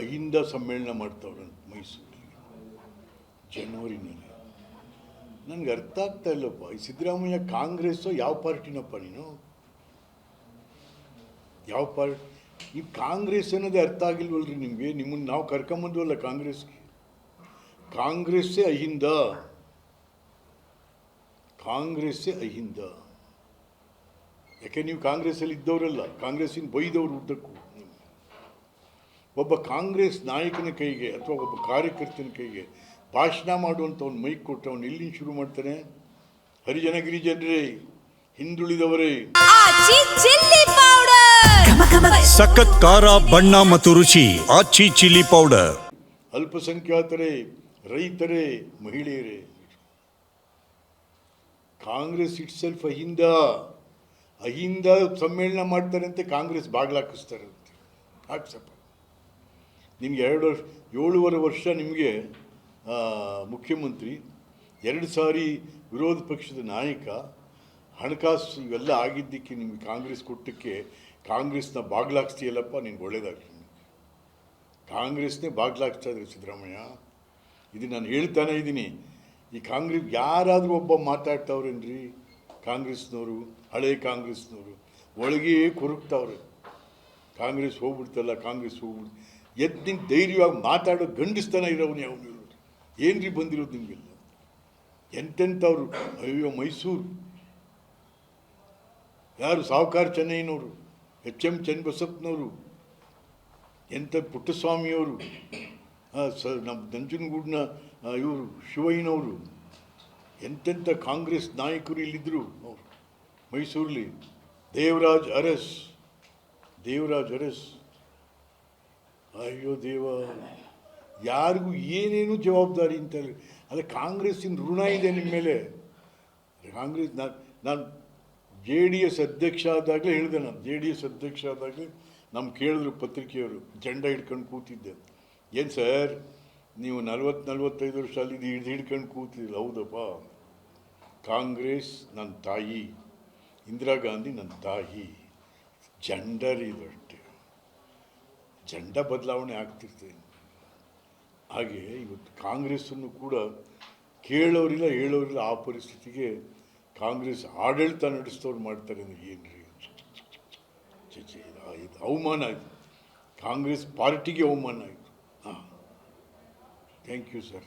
ಅಹಿಂದ ಸಮ್ಮೇಳನ ಮಾಡ್ತಾವ್ರೆ ಮೈಸೂರಲ್ಲಿ ಜನವರಿನಲ್ಲಿ. ನನಗೆ ಅರ್ಥ ಆಗ್ತಾ ಇಲ್ಲಪ್ಪ, ಈ ಸಿದ್ದರಾಮಯ್ಯ ಕಾಂಗ್ರೆಸ್ಸು ಯಾವ ಪಾರ್ಟಿನಪ್ಪ ನೀನು? ಯಾವ ಪಾರ್ಟಿ? ಈ ಕಾಂಗ್ರೆಸ್ ಅನ್ನೋದೇ ಅರ್ಥ ಆಗಿಲ್ವಲ್ರಿ ನಿಮಗೆ? ನಿಮ್ಮನ್ನು ನಾವು ಕರ್ಕೊಂಬಂದ್ವಲ್ಲ ಕಾಂಗ್ರೆಸ್ಗೆ. ಕಾಂಗ್ರೆಸ್ಸೇ ಅಹಿಂದ, ಕಾಂಗ್ರೆಸ್ಸೇ ಅಹಿಂದ. ಯಾಕೆ ನೀವು ಕಾಂಗ್ರೆಸ್ಸಲ್ಲಿ ಇದ್ದವರಲ್ಲ, ಕಾಂಗ್ರೆಸ್ಸಿನ ಬೈದವರು ಉದ್ದಕ್ಕೂ. ಒಬ್ಬ ಕಾಂಗ್ರೆಸ್ ನಾಯಕನ ಕೈಗೆ ಅಥವಾ ಒಬ್ಬ ಕಾರ್ಯಕರ್ತನ ಕೈಗೆ ಭಾಷಣ ಮಾಡುವಂಥ ಒಂದು ಮೈಕ್ ಕೊಟ್ಟು ಅವನು ಎಲ್ಲಿ ಶುರು ಮಾಡ್ತಾನೆ? ಹರಿಜನ ಗಿರಿಜನರೇ, ಹಿಂದುಳಿದವರೇ, ಸಖತ್ ಖಾರ, ಬಣ್ಣ ಮತ್ತು ರುಚಿ ಆಚಿ ಚಿಲ್ಲಿ ಪೌಡರ್, ಅಲ್ಪಸಂಖ್ಯಾತರೇ, ರೈತರೇ, ಮಹಿಳೆಯರೇ. Congress itself Ahinda. ಅಹಿಂದ ಸಮ್ಮೇಳನ ಮಾಡ್ತಾರಂತೆ, ಕಾಂಗ್ರೆಸ್ ಬಾಗ್ಲಾಕಿಸ್ತಾರಂತೆ. ಹಾಕ್ಸಪ್ಪ, ನಿಮ್ಗೆ 7.5 ವರ್ಷ ನಿಮಗೆ ಮುಖ್ಯಮಂತ್ರಿ, 2 ಸಾರಿ ವಿರೋಧ ಪಕ್ಷದ ನಾಯಕ, ಹಣಕಾಸು ಇವೆಲ್ಲ ಆಗಿದ್ದಕ್ಕೆ ನಿಮಗೆ ಕಾಂಗ್ರೆಸ್ ಕೊಟ್ಟಕ್ಕೆ ಕಾಂಗ್ರೆಸ್ನ ಬಾಗ್ಲಾಕ್ಸ್ತೀಯಲ್ಲಪ್ಪ. ನಿನ್ಗೆ ಒಳ್ಳೇದಾಗಲಿ. ಕಾಂಗ್ರೆಸ್ನೇ ಬಾಗ್ಲಾಕ್ಸ್ತಾ ಇದ್ದಾರೆ ಸಿದ್ದರಾಮಯ್ಯ. ಇದು ನಾನು ಹೇಳ್ತಾನೆ ಇದ್ದೀನಿ. ಈ ಕಾಂಗ್ರೆಸ್ ಯಾರಾದರೂ ಒಬ್ಬ ಮಾತಾಡ್ತಾವ್ರೇನ್ರಿ? ಕಾಂಗ್ರೆಸ್ನವರು, ಹಳೆ ಕಾಂಗ್ರೆಸ್ನವರು ಒಳಗೆ ಕೊರಗ್ತಾವ್ರೆ. ಕಾಂಗ್ರೆಸ್ ಹೋಗ್ಬಿಡ್ತಲ್ಲ, ಕಾಂಗ್ರೆಸ್ ಹೋಗ್ಬಿಡ್ತು. ಎದ್ದು ಧೈರ್ಯವಾಗಿ ಮಾತಾಡೋ ಗಂಡಸ್ತನ ಇರೋನು ಯಾವನು? ಏನ್ರಿ ಬಂದಿರೋದು ನಿಮಗೆಲ್ಲ? ಎಂತೆಂಥವ್ರು? ಅಯ್ಯೋ, ಮೈಸೂರು ಯಾರು? ಸಾವುಕಾರ ಚೆನ್ನೈನವರು, HM ಚನ್ನಬಸಪ್ಪನವರು, ಎಂಥ ಪುಟ್ಟಸ್ವಾಮಿಯವರು, ನಮ್ಮ ನಂಜನಗೂಡಿನ ಇವರು ಶಿವಯ್ಯನವರು, ಎಂತೆಂಥ ಕಾಂಗ್ರೆಸ್ ನಾಯಕರು ಇಲ್ಲಿದ್ದರು ಅವರು ಮೈಸೂರಲ್ಲಿ. ದೇವರಾಜ್ ಅರಸ್. ಅಯ್ಯೋ ದೇವ, ಯಾರಿಗೂ ಏನೇನು ಜವಾಬ್ದಾರಿ ಅಂತ ಹೇಳಿ. ಅಲ್ಲ, ಕಾಂಗ್ರೆಸ್ಸಿನ ಋಣ ಇದೆ ನಿಮ್ಮ ಮೇಲೆ. ಕಾಂಗ್ರೆಸ್ ನಾನು JDS ಅಧ್ಯಕ್ಷ ಆದಾಗಲೇ ಹೇಳಿದೆ. ನಾನು JDS ಅಧ್ಯಕ್ಷ ಆದಾಗಲೇ ನಮ್ಮ ಕೇಳಿದ್ರು ಪತ್ರಿಕೆಯವರು, ಜೆಂಡ ಹಿಡ್ಕೊಂಡು ಕೂತಿದ್ದೆ. ಏನು ಸರ್ ನೀವು 40-45 ವರ್ಷ ಅಲ್ಲಿ ಹಿಡ್ಕೊಂಡು ಕೂತಿದ್ದಿಲ್ಲ? ಹೌದಪ್ಪ, ಕಾಂಗ್ರೆಸ್ ನನ್ನ ತಾಯಿ, ಇಂದಿರಾ ಗಾಂಧಿ ನನ್ನ ತಾಯಿ. ಜೆಂಡರ್ ಇದಷ್ಟೇ, ಜೆಂಡ ಬದಲಾವಣೆ ಆಗ್ತಿರ್ತದೆ. ಹಾಗೆ ಇವತ್ತು ಕಾಂಗ್ರೆಸ್ಸನ್ನು ಕೂಡ ಕೇಳೋರಿಲ್ಲ ಹೇಳೋರಿಲ್ಲ, ಆ ಪರಿಸ್ಥಿತಿಗೆ ಕಾಂಗ್ರೆಸ್ ಆಡಳಿತ ನಡೆಸ್ತವ್ರು ಮಾಡ್ತಾರೆ ಅಂದರೆ ಏನ್ರಿ? ಇದು ಅವಮಾನ ಆಯಿತು, ಕಾಂಗ್ರೆಸ್ ಪಾರ್ಟಿಗೆ ಅವಮಾನ ಆಯಿತು. Thank you sir.